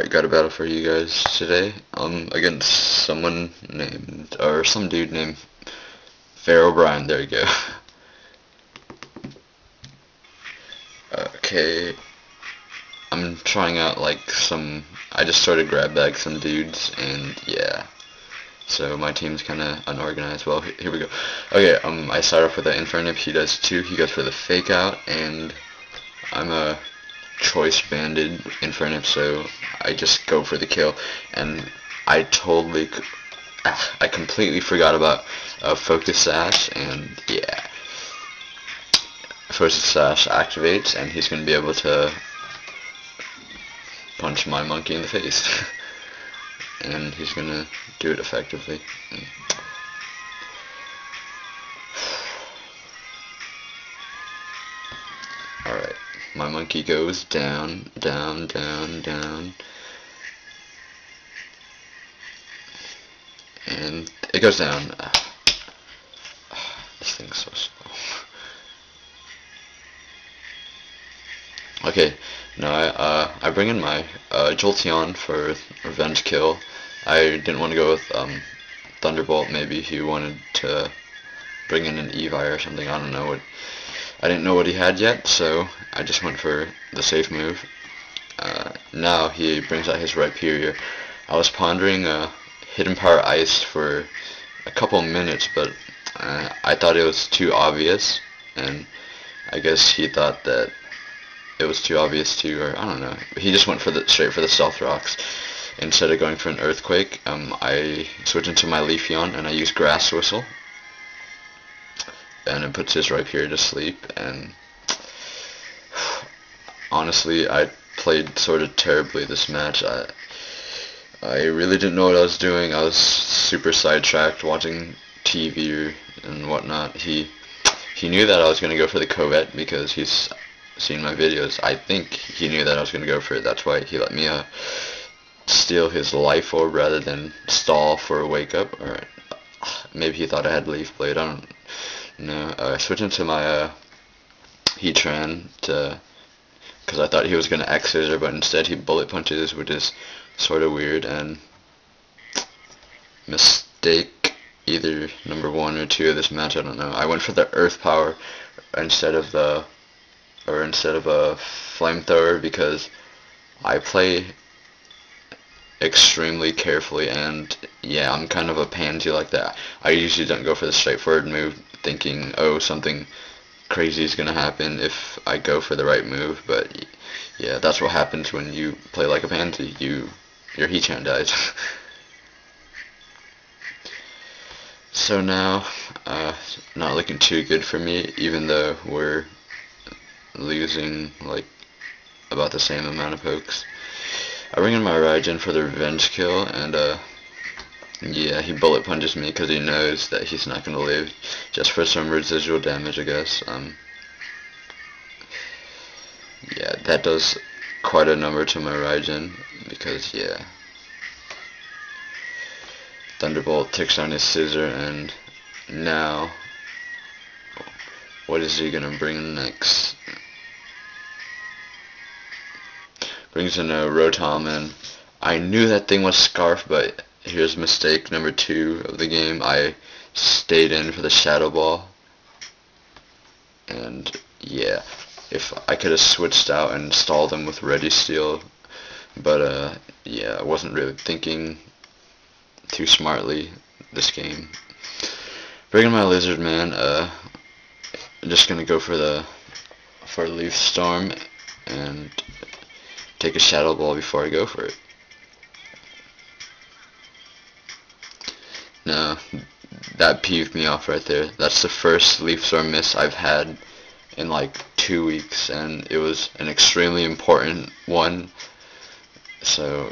Alright, got a battle for you guys today. Against some dude named PharohBrian. There you go. Okay, I'm trying out I just sort of grab back some dudes, and yeah. So my team's kind of unorganized. Well, here we go. Okay, I start off with an Infernip. He does 2. He goes for the fake out, and I'm a choice banded Infernip, so I just go for the kill. And I completely forgot about Focus Sash, and yeah. Focus Sash activates, and he's going to be able to punch my monkey in the face. And he's going to do it effectively. Alright, my monkey goes down, down, down, down. And it goes down. This thing's so slow. Okay, now I bring in my Jolteon for revenge kill. I didn't want to go with Thunderbolt. Maybe he wanted to bring in an Evi or something. I don't know. I didn't know what he had yet, so I just went for the safe move. Now he brings out his Rhyperior. I was pondering Hidden Power Ice for a couple minutes, but I thought it was too obvious, and I guess he thought that it was too obvious too, or I don't know. He just went straight for the Stealth Rocks. Instead of going for an Earthquake, I switch into my Leafeon and I use Grass Whistle, and it puts his Rhyperior to sleep. And honestly, I played sort of terribly this match. I really didn't know what I was doing. I was super sidetracked watching TV and whatnot. He knew that I was going to go for the Covet because he's seen my videos. I think he knew that I was going to go for it. That's why he let me steal his Life Orb rather than stall for a Wake Up. Or maybe he thought I had Leaf Blade. I don't know. I switched into my Heatran because I thought he was going to X-Scissor, but instead he Bullet Punches, which is sort of weird, and mistake either number 1 or 2 of this match. I don't know. I went for the Earth Power instead of a Flamethrower because I play extremely carefully, and yeah, I'm kind of a pansy like that. I usually don't go for the straightforward move thinking, oh, something crazy is gonna happen if I go for the right move, but yeah, that's what happens when you play like a pansy. Your Heatran dies. So now, not looking too good for me, even though we're losing like about the same amount of pokes. I bring in my Raijin for the revenge kill, and yeah, he Bullet Punches me because he knows that he's not going to live, just for some residual damage, I guess. Yeah, that does quite a number to my Raijin, because yeah, Thunderbolt takes down his Scissor, and now what is he going to bring next? Brings in a Rotom, and I knew that thing was Scarf, but here's mistake number 2 of the game. I stayed in for the Shadow Ball, and yeah, if I could have switched out and stalled him with Ready Steel, but yeah, I wasn't really thinking too smartly this game. Bringing my Lizard Man, I'm just gonna go for Leaf Storm and take a Shadow Ball before I go for it. Now, that peeved me off right there. That's the first Leaf Storm miss I've had in like 2 weeks, and it was an extremely important one. So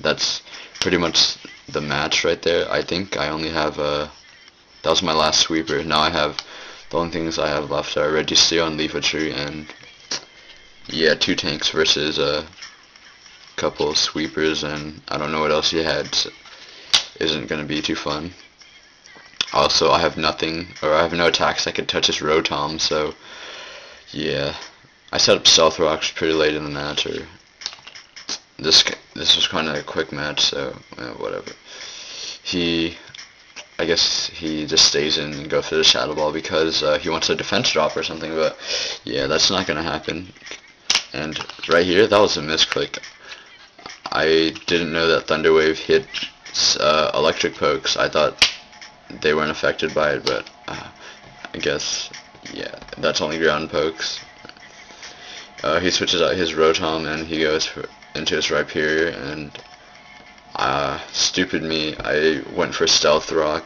that's pretty much the match right there. I think I only have that was my last sweeper. Now I have, the only things I have left are Registeel and Leafetry, and yeah, 2 tanks versus a couple of sweepers, and I don't know what else he had. So isn't going to be too fun. Also, I have nothing, or I have no attacks that could touch his Rotom, so yeah. I set up Stealth Rocks pretty late in the match, or this was kind of a quick match, so whatever. I guess he just stays in and goes for the Shadow Ball because he wants a defense drop or something, but yeah, that's not gonna happen. And right here, that was a misclick. I didn't know that Thunder Wave hit electric pokes. I thought they weren't affected by it, but I guess, yeah, that's only ground pokes. He switches out his Rotom and he goes into his Rhyperior, and stupid me, I went for Stealth Rock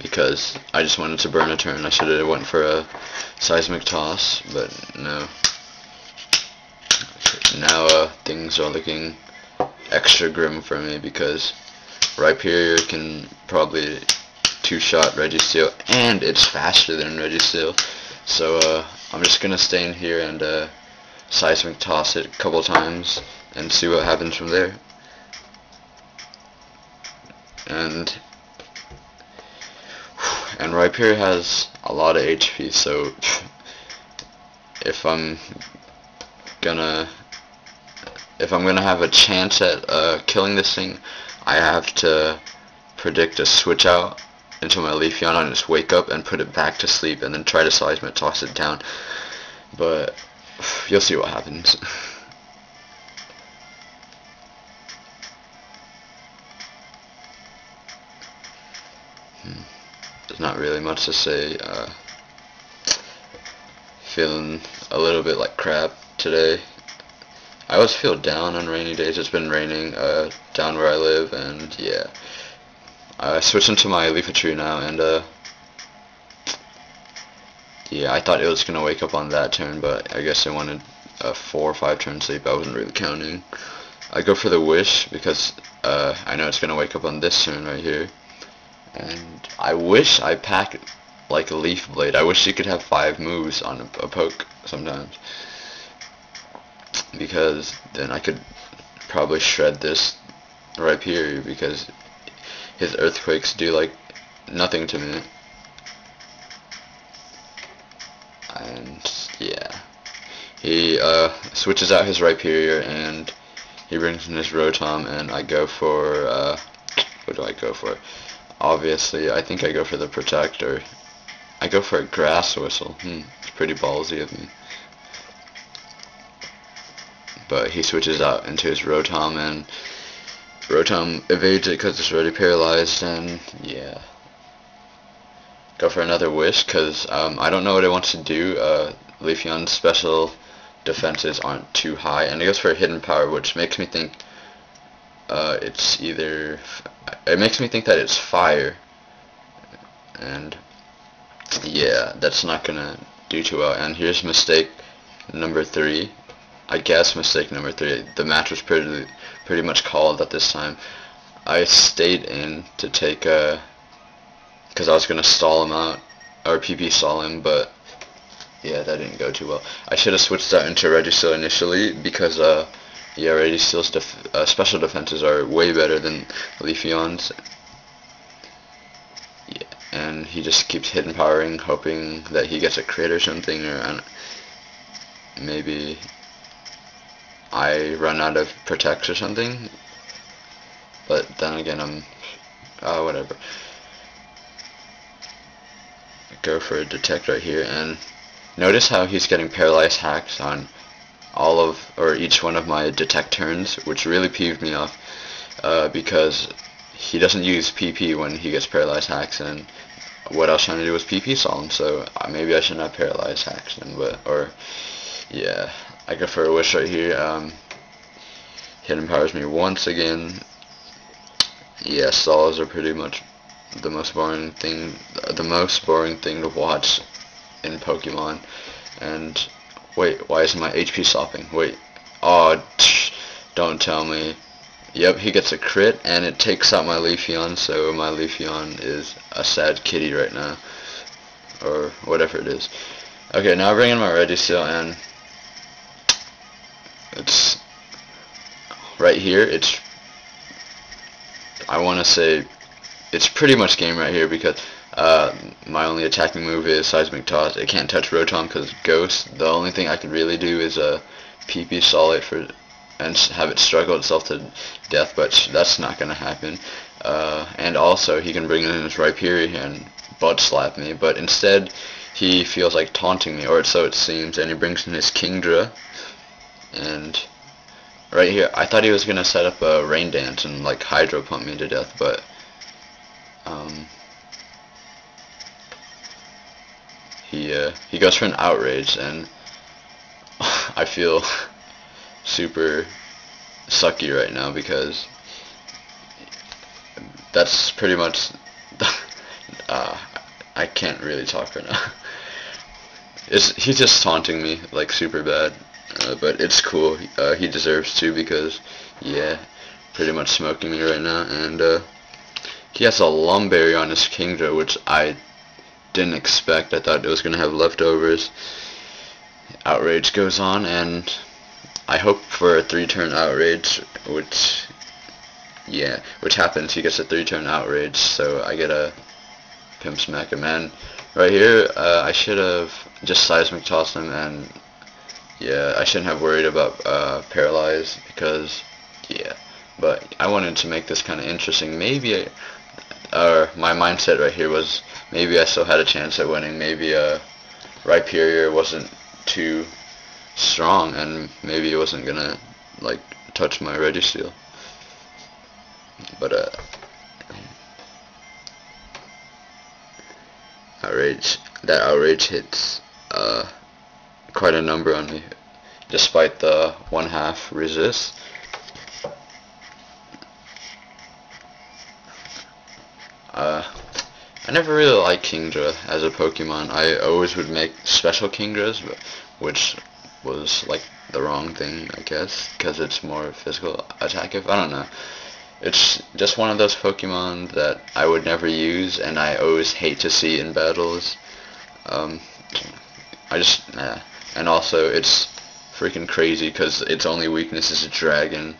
because I just wanted to burn a turn. I should have went for a Seismic Toss, but no. Now things are looking extra grim for me because Rhyperior can probably two-shot Registeel, and it's faster than Registeel. So I'm just gonna stay in here and Seismic Toss it a couple times and see what happens from there. And Rhyperior has a lot of HP, so if I'm gonna have a chance at killing this thing, I have to predict a switch out into my Leafeon and just wake up and put it back to sleep and then try to Seismic Toss it down. But you'll see what happens. There's not really much to say. Feeling a little bit like crap today. I always feel down on rainy days. It's been raining down where I live, and yeah. I switched into my Leafeon now, and yeah, I thought it was gonna wake up on that turn, but I guess I wanted a 4 or 5 turn sleep. I wasn't really counting. I go for the Wish because I know it's gonna wake up on this turn right here, and I wish I packed like a Leaf Blade. I wish you could have 5 moves on a poke sometimes, because then I could probably shred this Rhyperior because his Earthquakes do like nothing to me. And yeah, he switches out his Rhyperior and he brings in his Rotom, and I go for what do I go for? Obviously, I think I go for the Protect, or I go for a Grass Whistle. It's pretty ballsy of me. But he switches out into his Rotom, and Rotom evades it because it's already paralyzed, and yeah. Go for another Wish because I don't know what it wants to do. Leafeon's special defenses aren't too high, and it goes for a Hidden Power, which makes me think it's either... It makes me think that it's Fire, and yeah, that's not gonna do too well. And here's mistake number 3. I guess mistake number 3. The match was pretty much called at this time. I stayed in to take because I was gonna stall him out, or PP stall him, but yeah, that didn't go too well. I should have switched out into Registeel initially because yeah, Registeel's special defenses are way better than Leafeon's. Yeah, and he just keeps hidden powering, hoping that he gets a crit or something, or maybe I run out of protects or something. But then again, I'm whatever. Go for a Detect right here, and notice how he's getting paralyzed hacks on all of, or each one of my Detect turns, which really peeved me off, because he doesn't use PP when he gets paralyzed hacks, and what I was trying to do was PP stall him, so maybe I shouldn't have paralyzed hacks then, or yeah, I go for a Wish right here. Hidden Powers me once again. Yeah, stalls are pretty much the most boring thing to watch in Pokemon. And wait, why isn't my HP stopping? Wait, oh, don't tell me. Yep, he gets a crit, and it takes out my Leafeon, so my Leafeon is a sad kitty right now, or whatever it is. Okay, now I bring in my Registeel, and it's right here. It's, I want to say, it's pretty much game right here because my only attacking move is Seismic Toss. It can't touch Rotom because Ghost. The only thing I could really do is PP stall it for and have it struggle itself to death, but that's not gonna happen. And also he can bring in his Rhyperior and butt slap me, but instead he feels like taunting me, or so it seems, and he brings in his Kingdra, and right here I thought he was gonna set up a Rain Dance and like Hydro Pump me to death, but he goes for an Outrage, and I feel super sucky right now because that's pretty much I can't really talk right now. He's just taunting me like super bad, but it's cool. He deserves to, because yeah, pretty much smoking me right now. And he has a Lumberry on his Kingdra, which I didn't expect. I thought it was gonna have leftovers. Outrage goes on, and I hope for a 3-turn Outrage, which happens. He gets a 3-turn Outrage, so I get a Pimp Smack him. And right here, I should have just Seismic Tossed him, and yeah, I shouldn't have worried about Paralyze, because yeah, but I wanted to make this kind of interesting. Maybe my mindset right here was maybe I still had a chance at winning. Maybe Rhyperior wasn't too strong, and maybe it wasn't gonna like touch my Registeel. But that outrage hits quite a number on me, despite the 1/2 resist. I never really liked Kingdra as a Pokemon. I always would make special Kingdras, which was like the wrong thing, I guess, because it's more physical attack. I don't know. It's just one of those Pokemon that I would never use, and I always hate to see in battles. And also it's freaking crazy because its only weakness is a dragon.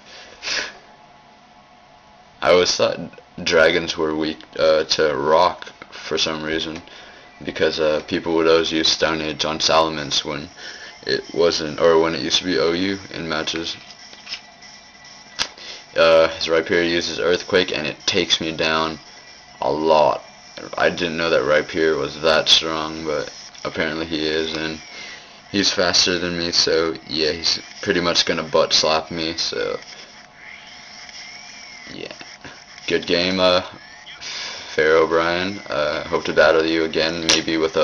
I always thought dragons were weak to rock for some reason, because people would always use Stone Age on Salamence when it wasn't, or when it used to be OU in matches. His Rhyperior uses Earthquake, and it takes me down a lot. I didn't know that Rhyperior was that strong, but apparently he is, and he's faster than me, so yeah, he's pretty much gonna butt slap me, so yeah. Good game, PharohBrian. Hope to battle you again, maybe with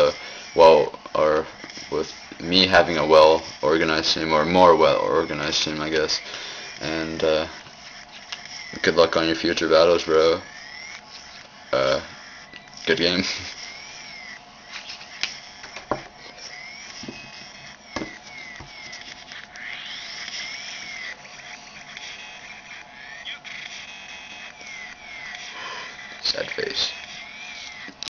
with me having a well-organized team, or more well-organized team, I guess. And good luck on your future battles, bro. Good game. Sad face.